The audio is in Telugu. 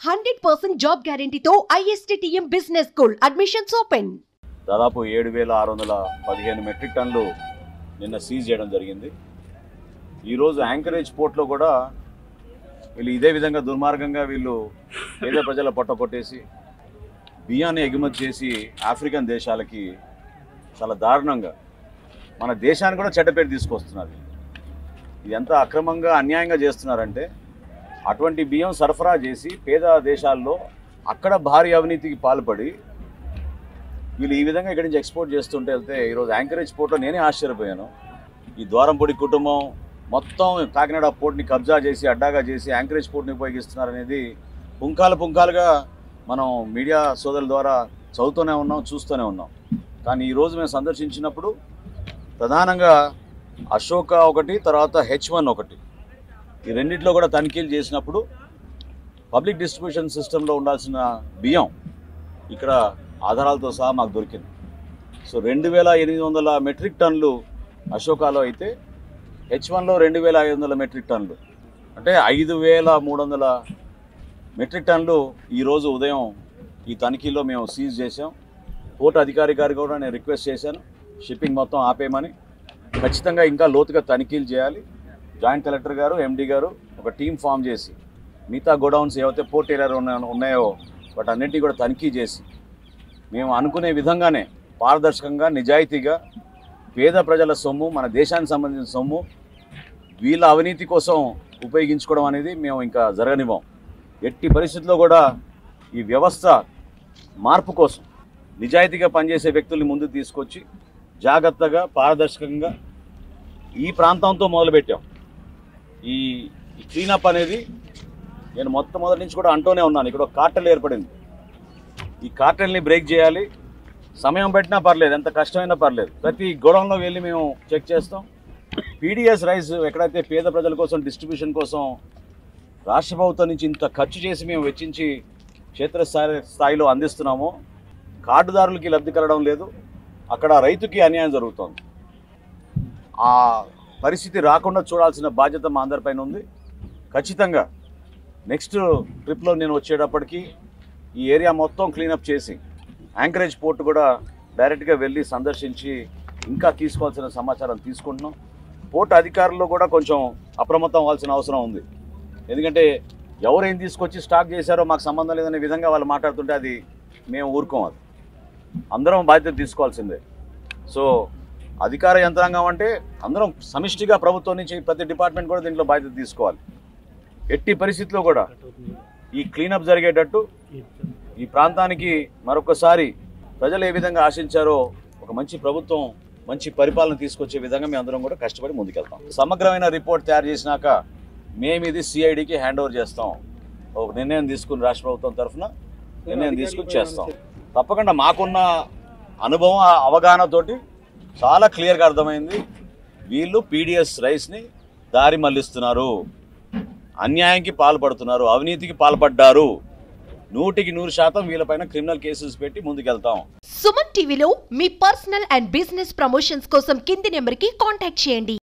100% జాబ్ గ్యారెంటీతో ISTTM business school admissions open. దాదాపు 7,615 మెట్రిక్ టన్నులు నిన్న సీజ్ చేయడం జరిగింది. ఈరోజు యాంకరేజ్ పోర్ట్లో కూడా వీళ్ళు ఇదే విధంగా దుర్మార్గంగా వీళ్ళు పేద ప్రజల పొట్ట కొట్టేసి బియ్యాన్ని ఎగుమతి చేసి ఆఫ్రికన్ దేశాలకి చాలా దారుణంగా మన దేశాన్ని కూడా చెడ్డపేట తీసుకొస్తున్నారు. ఇది ఎంత అక్రమంగా అన్యాయంగా చేస్తున్నారంటే అటువంటి బియ్యం సరఫరా చేసి పేద దేశాల్లో అక్కడ భారీ అవినీతికి పాల్పడి వీళ్ళు ఈ విధంగా ఇక్కడి నుంచి ఎక్స్పోర్ట్ చేస్తుంటే వెళ్తే ఈరోజు యాంకరేజ్ పోర్ట్లో నేనే ఆశ్చర్యపోయాను. ఈ ద్వారంపూడి కుటుంబం మొత్తం కాకినాడ పోర్ట్ని కబ్జా చేసి అడ్డాగా చేసి యాంకరేజ్ పోర్ట్ని ఉపయోగిస్తున్నారనేది పుంకాలుగా మనం మీడియా సోదరుల ద్వారా చదువుతూనే ఉన్నాం, చూస్తూనే ఉన్నాం. కానీ ఈరోజు మేము సందర్శించినప్పుడు ప్రధానంగా అశోక ఒకటి, తర్వాత H1 ఒకటి, ఈ రెండింటిలో కూడా తనిఖీలు చేసినప్పుడు పబ్లిక్ డిస్ట్రిబ్యూషన్ సిస్టంలో ఉండాల్సిన బియ్యం ఇక్కడ ఆధారాలతో సహా మాకు దొరికింది. సో 2,800 మెట్రిక్ టన్నులు అశోకాలో అయితే H1లో 2,500 మెట్రిక్ టన్నులు, అంటే 5,300 మెట్రిక్ టన్నులు ఈరోజు ఉదయం ఈ తనిఖీలో మేము సీజ్ చేసాం. పోర్ట్ అధికారి గారు కూడా నేను రిక్వెస్ట్ చేశాను, షిప్పింగ్ మొత్తం ఆపేయమని. ఖచ్చితంగా ఇంకా లోతుగా తనిఖీలు చేయాలి. జాయింట్ కలెక్టర్ గారు, MD గారు ఒక టీం ఫామ్ చేసి మిగతా గోడౌన్స్ ఏవైతే పోర్ట్ ఏరియాలో ఉన్నాయో వాటన్నింటినీ కూడా తనిఖీ చేసి మేము అనుకునే విధంగానే పారదర్శకంగా, నిజాయితీగా పేద ప్రజల సొమ్ము, మన దేశానికి సంబంధించిన సొమ్ము వీళ్ళ అవినీతి కోసం ఉపయోగించుకోవడం అనేది మేము ఇంకా జరగనివ్వం. ఎట్టి పరిస్థితుల్లో కూడా ఈ వ్యవస్థ మార్పు కోసం నిజాయితీగా పనిచేసే వ్యక్తుల్ని ముందుకు తీసుకొచ్చి జాగ్రత్తగా, పారదర్శకంగా ఈ ప్రాంతంతో మొదలుపెట్టాం. ఈ క్లీనప్ అనేది నేను మొట్టమొదటి నుంచి కూడా అంటూనే ఉన్నాను. ఇక్కడ ఒక కార్టెల్ ఏర్పడింది. ఈ కార్టెల్ని బ్రేక్ చేయాలి. సమయం పెట్టినా పర్లేదు, ఎంత కష్టమైనా పర్లేదు, ప్రతి గోడౌన్లో వెళ్ళి మేము చెక్ చేస్తాం. PDS రైస్ ఎక్కడైతే పేద ప్రజల కోసం డిస్ట్రిబ్యూషన్ కోసం రాష్ట్ర ప్రభుత్వం నుంచి ఇంత ఖర్చు చేసి మేము వెచ్చించి క్షేత్రస్థాయిలో అందిస్తున్నామో కార్డుదారులకి లబ్ధి కలగడం లేదు. అక్కడ రైతుకి అన్యాయం జరుగుతోంది. ఆ పరిస్థితి రాకుండా చూడాల్సిన బాధ్యత మా అందరిపైన ఉంది. ఖచ్చితంగా నెక్స్ట్ ట్రిప్లో నేను వచ్చేటప్పటికి ఈ ఏరియా మొత్తం క్లీనప్ చేసి యాంకరేజ్ పోర్ట్ కూడా డైరెక్ట్గా వెళ్ళి సందర్శించి ఇంకా తీసుకోవాల్సిన సమాచారం తీసుకుంటున్నాం. పోర్ట్ అధికారులు కూడా కొంచెం అప్రమత్తం అవ్వాల్సిన అవసరం ఉంది. ఎందుకంటే ఎవరేం తీసుకొచ్చి స్టాక్ చేశారో మాకు సంబంధం లేదనే విధంగా వాళ్ళు మాట్లాడుతుంటే అది మేము ఊరుకోం. అది అందరం బాధ్యత తీసుకోవాల్సిందే. సో అధికార యంత్రాంగం అంటే అందరం సమిష్టిగా ప్రభుత్వం నుంచి ప్రతి డిపార్ట్మెంట్ కూడా దీంట్లో బాధ్యత తీసుకోవాలి. ఎట్టి పరిస్థితుల్లో కూడా ఈ క్లీనప్ జరిగేటట్టు ఈ ప్రాంతానికి మరొకసారి ప్రజలు ఏ విధంగా ఆశించారో ఒక మంచి ప్రభుత్వం, మంచి పరిపాలన తీసుకొచ్చే విధంగా మేము అందరం కూడా కష్టపడి ముందుకెళ్తాం. సమగ్రమైన రిపోర్ట్ తయారు చేసినాక మేము ఇది CIDకి హ్యాండ్ ఓవర్ చేస్తాం. ఒక నిర్ణయం తీసుకుని రాష్ట్ర ప్రభుత్వం తరఫున నిర్ణయం తీసుకుని చేస్తాం. తప్పకుండా మాకున్న అనుభవం, అవగాహనతోటి చాలా క్లియర్గా అర్థమైంది. వీళ్ళు PDS రైస్ని దారి మళ్లిస్తున్నారు, అన్యాయానికి పాల్పడుతున్నారు, అవినీతికి పాల్పడ్డారు. 100% వీళ్ళపైన క్రిమినల్ కేసెస్ పెట్టి ముందుకెళ్తాం. సుమన్ టీవీలో మీ పర్సనల్ అండ్ బిజినెస్ ప్రమోషన్స్ కోసం కింది నెంబర్కి కాంటాక్ట్ చేయండి.